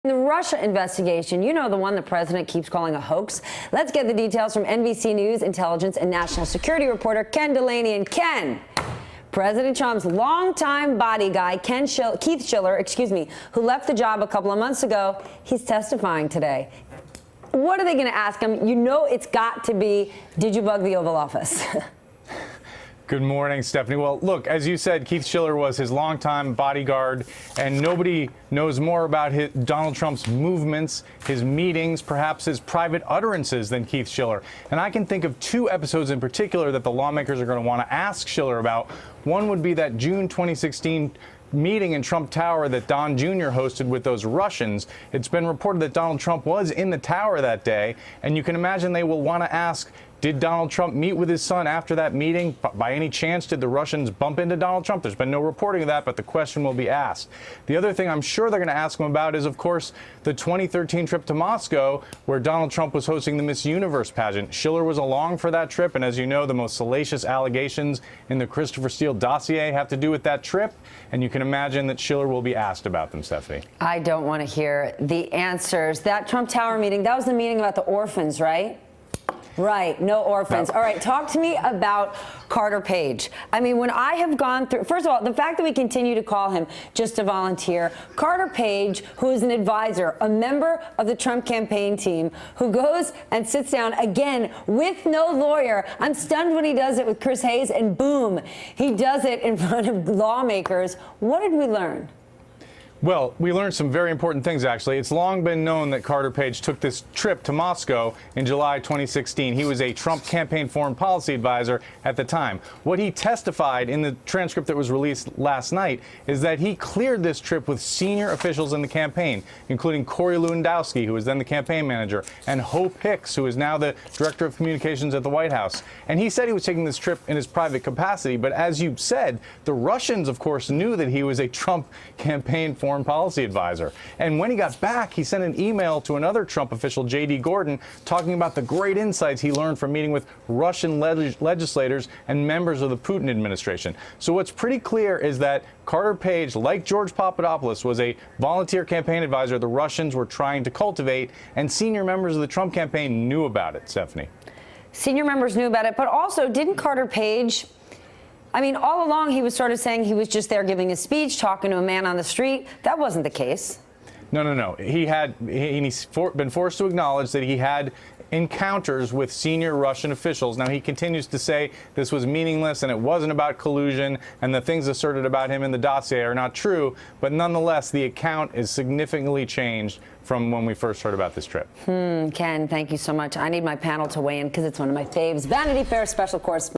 The Russia investigation, you know, the one the president keeps calling a hoax. Let's get the details from NBC News intelligence and national security reporter Ken Delaney. And Ken, President Trump's longtime body guy, Keith Schiller, who left the job a couple of months ago, he's testifying today. What are they going to ask him? You know it's got to be, did you bug the Oval Office? Good morning, Stephanie. Well, look, as you said, Keith Schiller was his longtime bodyguard, and nobody knows more about Donald Trump's movements, his meetings, perhaps his private utterances than Keith Schiller. And I can think of two episodes in particular that the lawmakers are going to want to ask Schiller about. One would be that June 2016 meeting in Trump Tower that Don Jr. hosted with those Russians. It's been reported that Donald Trump was in the tower that day, and you can imagine they will want to ask, did Donald Trump meet with his son after that meeting? By any chance, did the Russians bump into Donald Trump? There's been no reporting of that, but the question will be asked. The other thing I'm sure they're going to ask him about is, of course, the 2013 trip to Moscow, where Donald Trump was hosting the Miss Universe pageant. Schiller was along for that trip, and as you know, the most salacious allegations in the Christopher Steele dossier have to do with that trip, and you can imagine that Schiller will be asked about them, Stephanie. I don't want to hear the answers. That Trump Tower meeting, that was the meeting about the orphans, right? Right, no orphans. All right, talk to me about Carter Page. I mean, when I have gone through, first of all, the fact that we continue to call him just a volunteer, Carter Page, who is an advisor, a member of the Trump campaign team, who goes and sits down again with no lawyer. I'm stunned when he does it with Chris Hayes, and boom, he does it in front of lawmakers. What did we learn? Well, we learned some very important things, actually. It's long been known that Carter Page took this trip to Moscow in July 2016. He was a Trump campaign foreign policy advisor at the time. What he testified in the transcript that was released last night is that he cleared this trip with senior officials in the campaign, including Corey Lewandowski, who was then the campaign manager, and Hope Hicks, who is now the director of communications at the White House. And he said he was taking this trip in his private capacity. But as you said, the Russians, of course, knew that he was a Trump campaign foreign policy advisor. And when he got back, he sent an email to another Trump official, J.D. Gordon, talking about the great insights he learned from meeting with Russian legislators and members of the Putin administration. So what's pretty clear is that Carter Page, like George Papadopoulos, was a volunteer campaign advisor the Russians were trying to cultivate, and senior members of the Trump campaign knew about it, Stephanie. Senior members knew about it, but also didn't Carter Page, I mean, all along he was sort of saying he was just there giving a speech, talking to a man on the street. That wasn't the case. No. He's been forced to acknowledge that he had encounters with senior Russian officials. Now, he continues to say this was meaningless and it wasn't about collusion, and the things asserted about him in the dossier are not true. But nonetheless, the account is significantly changed from when we first heard about this trip. Ken, thank you so much. I need my panel to weigh in because it's one of my faves. Vanity Fair special correspondent.